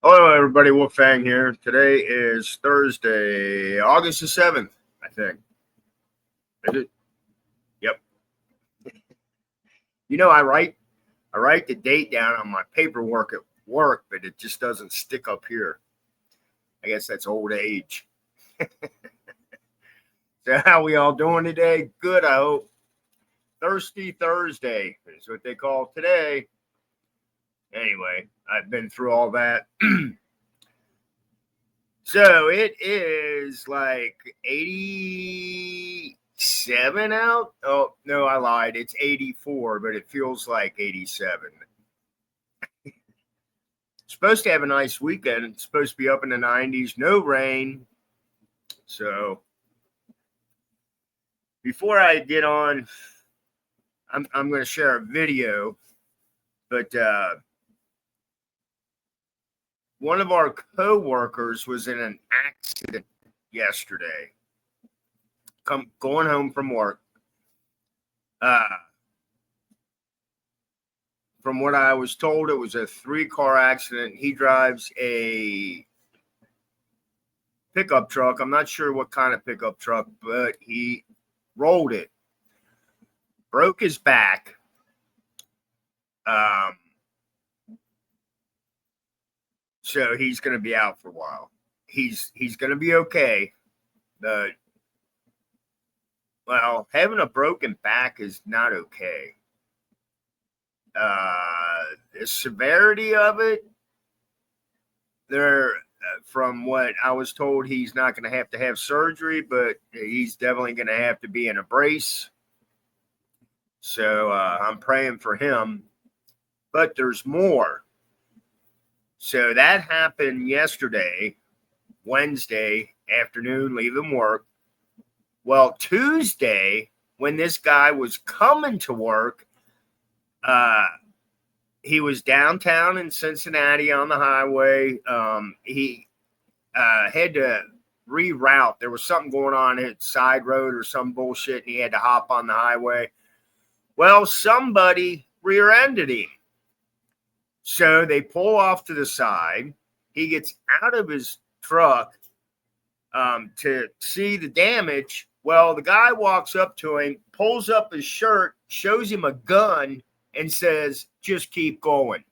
Hello, everybody. Wolfang here. Today is Thursday, August the 7th, I think. Is it? Yep. I write the date down on my paperwork at work, but it just doesn't stick up here. I guess that's old age. So how we all doing today? Good, I hope. Thirsty Thursday is what they call today. Anyway, I've been through all that. So it is like 87 out. Oh, no, I lied. It's 84, but it feels like 87. Supposed to have a nice weekend. It's supposed to be up in the 90s. No rain. So before I get on, I'm going to share a video, but one of our co-workers was in an accident yesterday. Going home from work. From what I was told, it was a 3-car accident. He drives a pickup truck. I'm not sure what kind of pickup truck, but he rolled it, broke his back. So he's going to be out for a while. He's going to be okay. Well, having a broken back is not okay. The severity of it, from what I was told, he's not going to have surgery, but he's definitely going to have to be in a brace. So I'm praying for him. But there's more. So that happened yesterday, Wednesday afternoon, leaving work. Well, Tuesday, when this guy was coming to work, he was downtown in Cincinnati on the highway. He had to reroute. There was something going on at side road or some bullshit, and he had to hop on the highway. Well, somebody rear-ended him. So they pull off to the side. He gets out of his truck to see the damage. Well, the guy walks up to him, pulls up his shirt, shows him a gun, and says, "Just keep going."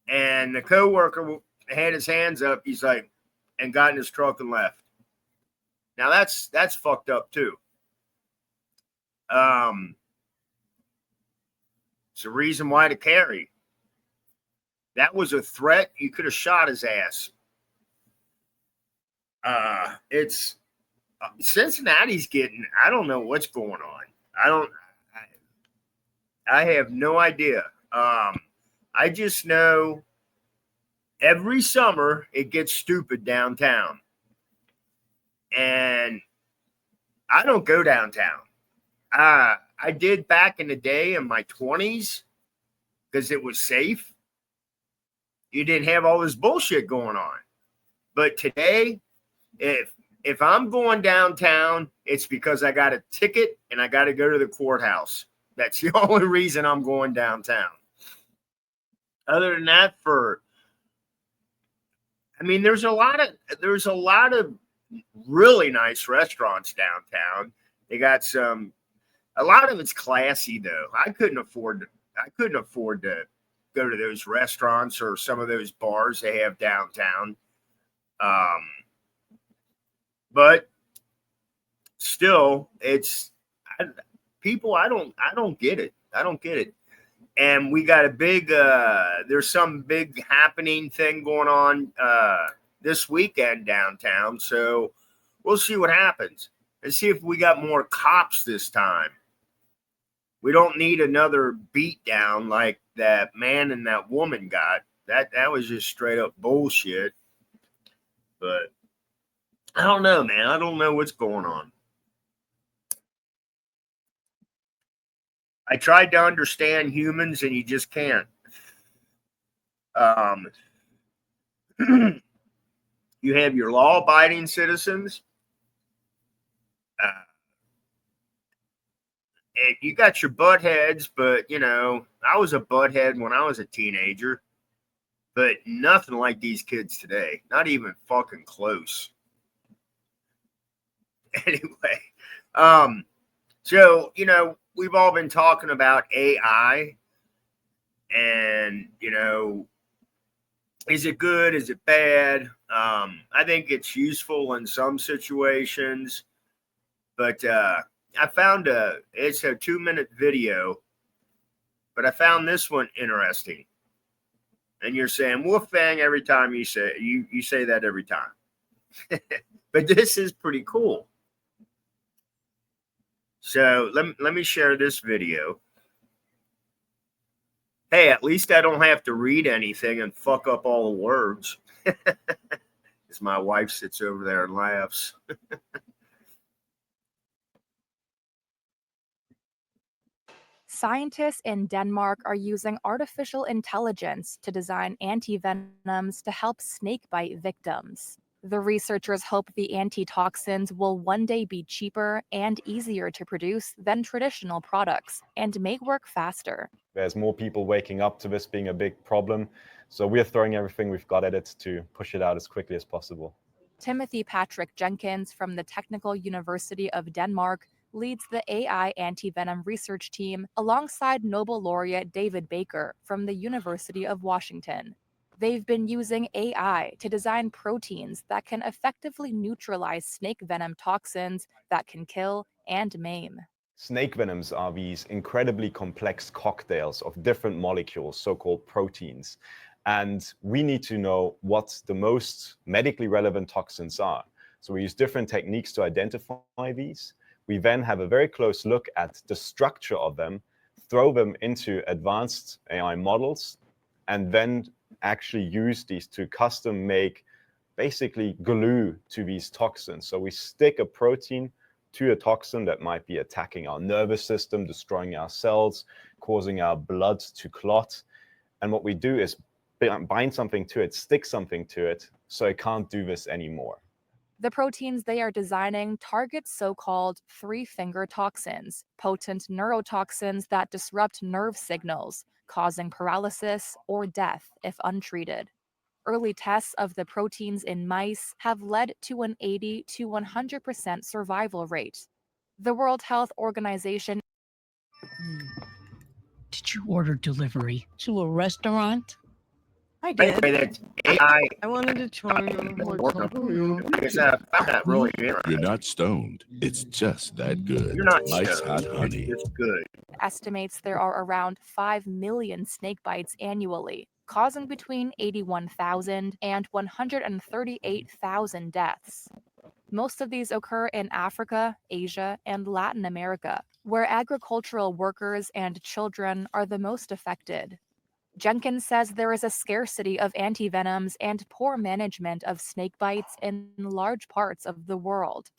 And the coworker had his hands up. He's like, and got in his truck and left. Now that's fucked up too. It's a reason why to carry. That was a threat. You could have shot his ass. It's Cincinnati's getting. I don't know what's going on. I have no idea. I just know every summer it gets stupid downtown. And I don't go downtown. I did back in the day in my 20s because it was safe. You didn't have all this bullshit going on. But today, if I'm going downtown, it's because I got a ticket and I got to go to the courthouse. That's the only reason I'm going downtown. Other than that, there's a lot of really nice restaurants downtown. They got a lot of it's classy though. I couldn't afford to go to those restaurants or some of those bars they have downtown. But still, I don't get it. I don't get it. And we got a big, there's some big happening thing going on this weekend downtown. So we'll see what happens. Let's see if we got more cops this time. We don't need another beatdown like that man and that woman got. That was just straight up bullshit. But I don't know, man. I don't know what's going on. I tried to understand humans, and you just can't. You have your law-abiding citizens. you got your butt heads, but you know, I was a butt head when I was a teenager, but nothing like these kids today. Not even fucking close. Anyway, so you know, we've all been talking about AI, and you know, is it good? Is it bad? I think it's useful in some situations, but I found it's a 2-minute video, but I found this one interesting. And you're saying Wolfgang every time you say that every time. But this is pretty cool. So let me share this video. Hey, at least I don't have to read anything and fuck up all the words. As my wife sits over there and laughs. Scientists in Denmark are using artificial intelligence to design antivenoms to help snakebite victims. The researchers hope the antitoxins will one day be cheaper and easier to produce than traditional products and may work faster. There's more people waking up to this being a big problem, so we're throwing everything we've got at it to push it out as quickly as possible. Timothy Patrick Jenkins from the Technical University of Denmark leads the AI antivenom research team alongside Nobel laureate David Baker from the University of Washington. They've been using AI to design proteins that can effectively neutralize snake venom toxins that can kill and maim. Snake venoms are these incredibly complex cocktails of different molecules, so-called proteins. And we need to know what the most medically relevant toxins are. So we use different techniques to identify these. We then have a very close look at the structure of them, throw them into advanced AI models, and then actually use these to custom make basically glue to these toxins. So we stick a protein to a toxin that might be attacking our nervous system, destroying our cells, causing our blood to clot. And what we do is bind something to it, stick something to it, so it can't do this anymore. The proteins they are designing target so-called three-finger toxins, potent neurotoxins that disrupt nerve signals, causing paralysis or death if untreated. Early tests of the proteins in mice have led to an 80 to 100% survival rate. The World Health Organization. Did you order delivery to a restaurant? I did. Anyway, that's AI. I wanted to try Because I found that really interesting. You're not stoned. It's just that good. You're not Ice stoned. hot honey. It's good. Estimates there are around 5 million snake bites annually, causing between 81,000 and 138,000 deaths. Most of these occur in Africa, Asia, and Latin America, where agricultural workers and children are the most affected. Jenkins says there is a scarcity of antivenoms and poor management of snake bites in large parts of the world.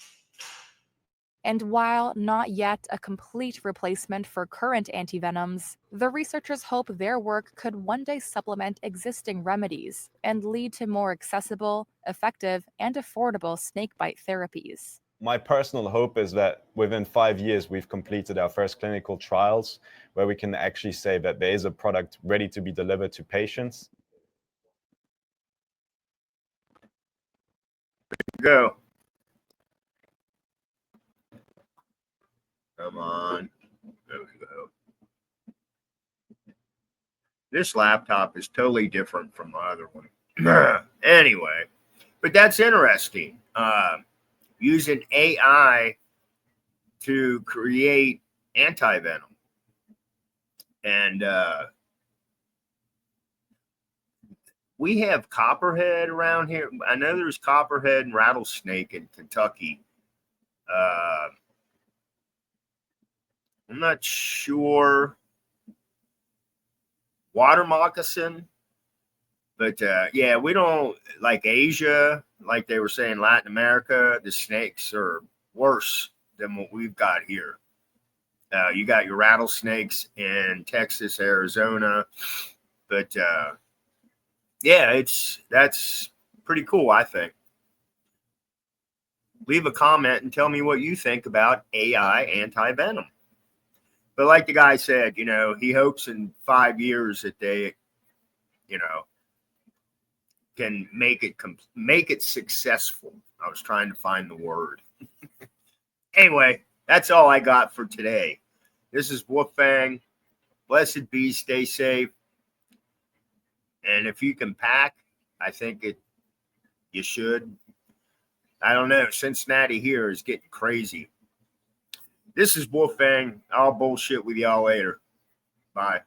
And while not yet a complete replacement for current antivenoms, the researchers hope their work could one day supplement existing remedies and lead to more accessible, effective, and affordable snakebite therapies. My personal hope is that within 5 years, we've completed our first clinical trials where we can actually say that there is a product ready to be delivered to patients. Go. Come on. There we go. This laptop is totally different from the other one. Anyway, but that's interesting. Using AI to create antivenom. And we have copperhead around here. I know there's copperhead and rattlesnake in Kentucky. I'm not sure. Water moccasin. But yeah, we don't like Asia, like they were saying, Latin America, the snakes are worse than what we've got here. You got your rattlesnakes in Texas, Arizona. But yeah, that's pretty cool, I think. Leave a comment and tell me what you think about AI antivenom. But like the guy said, you know, he hopes in 5 years that they, you know, can make it successful. I was trying to find the word. Anyway, that's all I got for today. This is Wolfgang. Blessed be, stay safe. And if you can pack, I think you should. I don't know. Cincinnati here is getting crazy. This is Wolfgang. I'll bullshit with y'all later. Bye.